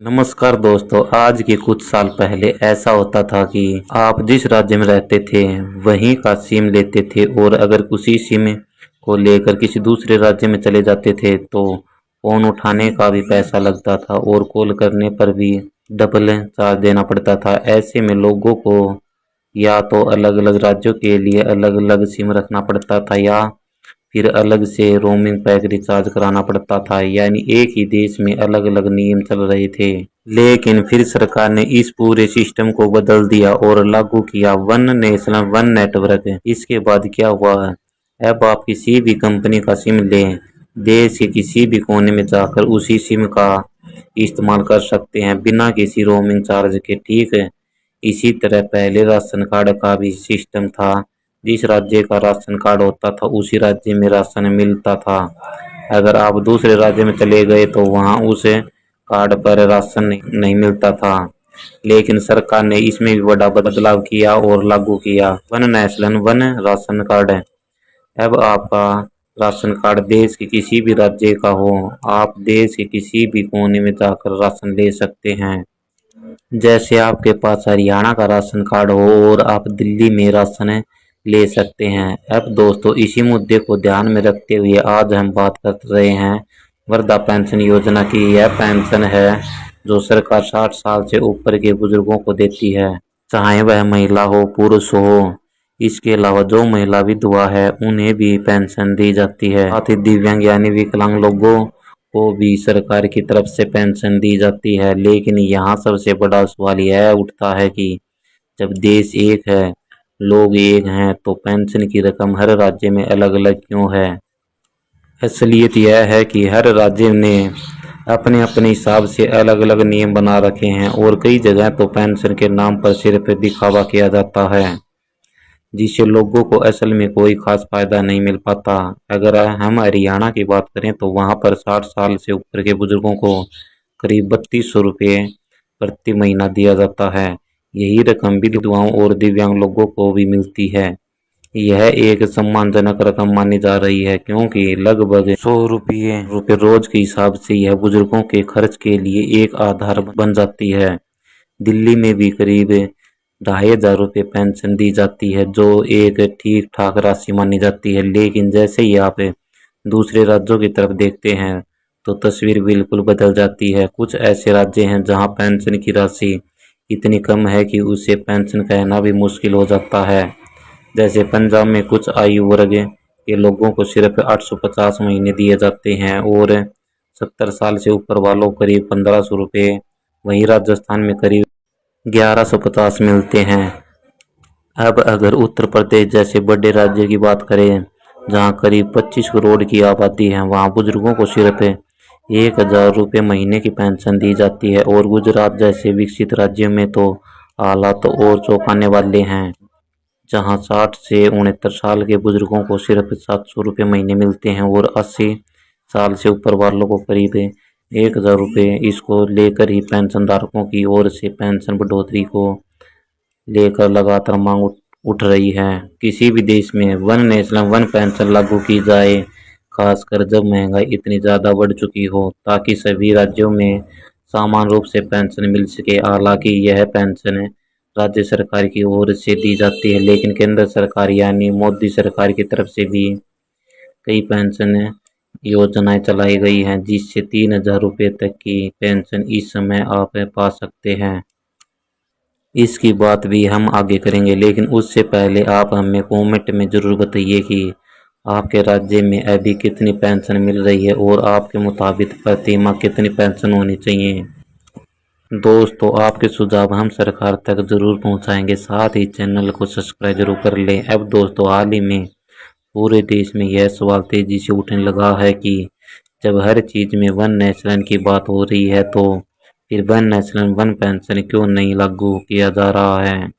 नमस्कार दोस्तों। आज के कुछ साल पहले ऐसा होता था कि आप जिस राज्य में रहते थे वहीं का सिम लेते थे और अगर उसी सिम को लेकर किसी दूसरे राज्य में चले जाते थे तो फोन उठाने का भी पैसा लगता था और कॉल करने पर भी डबल चार्ज देना पड़ता था। ऐसे में लोगों को या तो अलग अलग राज्यों के लिए अलग अलग सिम रखना पड़ता था या फिर अलग से रोमिंग पैक रिचार्ज कराना पड़ता था, यानी एक ही देश में अलग अलग नियम चल रहे थे। लेकिन फिर सरकार ने इस पूरे सिस्टम को बदल दिया और लागू किया वन नेशनल वन नेटवर्क। इसके बाद क्या हुआ, अब आप किसी भी कंपनी का सिम लें, देश के किसी भी कोने में जाकर उसी सिम का इस्तेमाल कर सकते हैं बिना किसी रोमिंग चार्ज के। ठीक है, इसी तरह पहले राशन कार्ड का भी सिस्टम था। जिस राज्य का राशन कार्ड होता था उसी राज्य में राशन मिलता था। अगर आप दूसरे राज्य में चले गए तो वहां उस कार्ड पर राशन नहीं मिलता था। लेकिन सरकार ने इसमें भी बड़ा बदलाव किया और लागू किया one national one ration card. अब आपका राशन कार्ड देश के किसी भी राज्य का हो, आप देश के किसी भी कोने में जाकर राशन ले सकते हैं। जैसे आपके पास हरियाणा का राशन कार्ड हो और आप दिल्ली में राशन ले सकते हैं। अब दोस्तों, इसी मुद्दे को ध्यान में रखते हुए आज हम बात कर रहे हैं वृद्धा पेंशन योजना की। यह पेंशन है जो सरकार 60 साल से ऊपर के बुजुर्गों को देती है, चाहे वह महिला हो पुरुष हो। इसके अलावा जो महिला विधवा है उन्हें भी पेंशन दी जाती है। साथ ही दिव्यांग यानी विकलांग लोगों को भी सरकार की तरफ से पेंशन दी जाती है। लेकिन यहाँ सबसे बड़ा सवाल यह उठता है कि जब देश एक है, लोग एक हैं, तो पेंशन की रकम हर राज्य में अलग अलग क्यों है? असलियत यह है कि हर राज्य ने अपने अपने हिसाब से अलग अलग नियम बना रखे हैं और कई जगह तो पेंशन के नाम पर सिर्फ दिखावा किया जाता है, जिससे लोगों को असल में कोई खास फायदा नहीं मिल पाता। अगर हम हरियाणा की बात करें तो वहां पर 60 साल से ऊपर के बुजुर्गों को करीब 3200 रुपये प्रति महीना दिया जाता है। यही रकम विधवाओं और दिव्यांग लोगों को भी मिलती है। यह एक सम्मानजनक रकम मानी जा रही है क्योंकि लगभग 100 रुपये रोज के हिसाब से यह बुजुर्गों के खर्च के लिए एक आधार बन जाती है। दिल्ली में भी करीब 2500 रुपये पेंशन दी जाती है, जो एक ठीक ठाक राशि मानी जाती है। लेकिन जैसे ही आप दूसरे राज्यों की तरफ देखते हैं तो तस्वीर बिल्कुल बदल जाती है। कुछ ऐसे राज्य हैं जहां पेंशन की राशि इतनी कम है कि उसे पेंशन कहना भी मुश्किल हो जाता है। जैसे पंजाब में कुछ आयु वर्ग के लोगों को सिर्फ 850 महीने दिए जाते हैं और 70 साल से ऊपर वालों को करीब 1500 रुपये। वहीं राजस्थान में करीब 1150 मिलते हैं। अब अगर उत्तर प्रदेश जैसे बड़े राज्य की बात करें जहां करीब 25 करोड़ की आबादी है, वहां बुजुर्गों को सिर्फ 1000 रुपये महीने की पेंशन दी जाती है। और गुजरात जैसे विकसित राज्यों में तो हालात और चौंकाने वाले हैं, जहां 60 से 69 साल के बुजुर्गों को सिर्फ 700 रुपये महीने मिलते हैं और 80 साल से ऊपर वालों को करीब 1000 रुपये। इसको लेकर ही पेंशन धारकों की ओर से पेंशन बढ़ोतरी को लेकर लगातार मांग उठ रही है। किसी भी देश में वन नेशनल वन पेंशन लागू की जाए, खासकर जब महंगाई इतनी ज़्यादा बढ़ चुकी हो, ताकि सभी राज्यों में समान रूप से पेंशन मिल सके। हालांकि यह पेंशन राज्य सरकार की ओर से दी जाती है, लेकिन केंद्र सरकार यानी मोदी सरकार की तरफ से भी कई पेंशन योजनाएं चलाई गई हैं, जिससे 3000 रुपये तक की पेंशन इस समय आप पा सकते हैं। इसकी बात भी हम आगे करेंगे, लेकिन उससे पहले आप हमें कमेंट में ज़रूर बताइए कि आपके राज्य में अभी कितनी पेंशन मिल रही है और आपके मुताबिक प्रति माह कितनी पेंशन होनी चाहिए। दोस्तों, आपके सुझाव हम सरकार तक जरूर पहुंचाएंगे, साथ ही चैनल को सब्सक्राइब जरूर कर लें। अब दोस्तों, हाल ही में पूरे देश में यह सवाल तेजी से उठने लगा है कि जब हर चीज़ में वन नेशनल की बात हो रही है तो फिर वन नेशनल वन पेंशन क्यों नहीं लागू किया जा रहा है।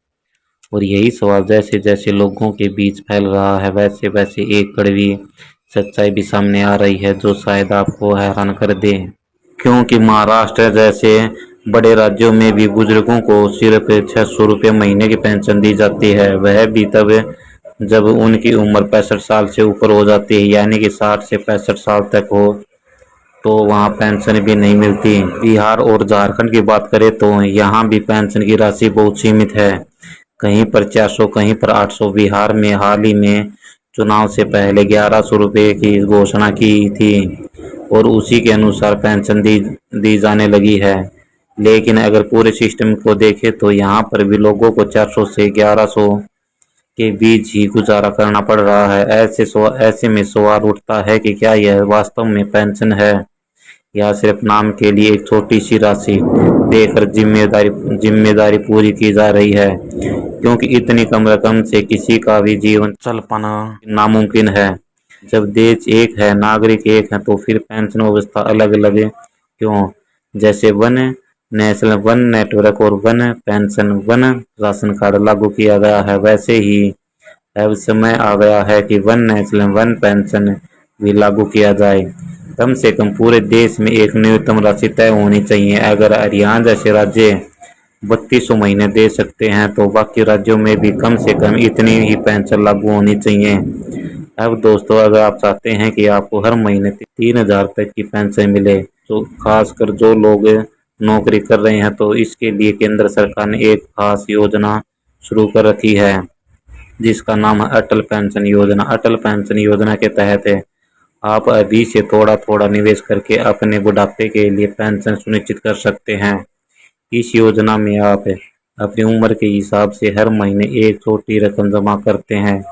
और यही सवाल जैसे जैसे लोगों के बीच फैल रहा है, वैसे वैसे एक कड़वी सच्चाई भी सामने आ रही है जो शायद आपको हैरान कर दे। क्योंकि महाराष्ट्र जैसे बड़े राज्यों में भी बुजुर्गों को सिर्फ 600 रुपये महीने की पेंशन दी जाती है, वह भी तब जब उनकी उम्र 65 साल से ऊपर हो जाती है, यानी कि 60 से 65 साल तक हो। तो वहाँ पेंशन भी नहीं मिलती। बिहार और झारखंड की बात करें तो यहाँ भी पेंशन की राशि बहुत सीमित है, कहीं पर 400, कहीं पर 800। बिहार में हाल ही में चुनाव से पहले 1100 रुपये की घोषणा की थी और उसी के अनुसार पेंशन दी जाने लगी है। लेकिन अगर पूरे सिस्टम को देखें तो यहाँ पर भी लोगों को 400 से 1100 के बीच ही गुजारा करना पड़ रहा है। ऐसे में सवाल उठता है कि क्या यह वास्तव में पेंशन है या सिर्फ नाम के लिए एक छोटी सी राशि देकर जिम्मेदारी पूरी की जा रही है, क्योंकि इतनी कम रकम से किसी का भी जीवन चल पाना नामुमकिन है। जब देश एक है, नागरिक एक है, तो फिर पेंशन व्यवस्था अलग अलग क्यों? जैसे वन नेशनल, वन नेटवर्क और one pension, one ration card लागू किया गया है, वैसे ही अब समय आ गया है कि वन नेशनल, वन पेंशन भी लागू किया जाए। कम से कम पूरे देश में एक न्यूनतम राशि तय होनी चाहिए। अगर हरियाणा जैसे राज्य 3200 महीने दे सकते हैं तो बाकी राज्यों में भी कम से कम इतनी ही पेंशन लागू होनी चाहिए। अब दोस्तों, अगर आप चाहते हैं कि आपको हर महीने 3000 तक की पेंशन मिले, तो खासकर जो लोग नौकरी कर रहे हैं, तो इसके लिए केंद्र सरकार ने एक खास योजना शुरू कर रखी है जिसका नाम है अटल पेंशन योजना। अटल पेंशन योजना के तहत आप अभी से थोड़ा थोड़ा निवेश करके अपने बुढ़ापे के लिए पेंशन सुनिश्चित कर सकते हैं। इस योजना में आप अपनी उम्र के हिसाब से हर महीने एक छोटी रकम जमा करते हैं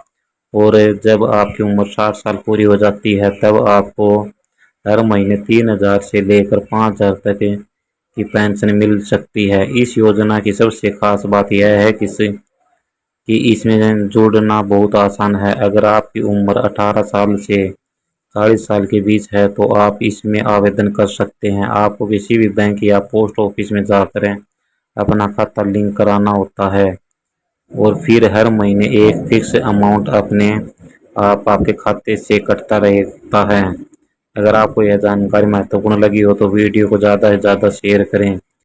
और जब आपकी उम्र 60 साल पूरी हो जाती है तब आपको हर महीने 3000 से लेकर 5000 तक की पेंशन मिल सकती है। इस योजना की सबसे खास बात यह है कि इसमें जुड़ना बहुत आसान है। अगर आपकी उम्र 18 साल से 40 साल के बीच है तो आप इसमें आवेदन कर सकते हैं। आपको किसी भी बैंक या पोस्ट ऑफिस में जाकर अपना खाता लिंक कराना होता है और फिर हर महीने एक फिक्स अमाउंट आपके खाते से कटता रहता है। अगर आपको यह जानकारी महत्वपूर्ण लगी हो तो वीडियो को ज़्यादा से ज़्यादा शेयर करें।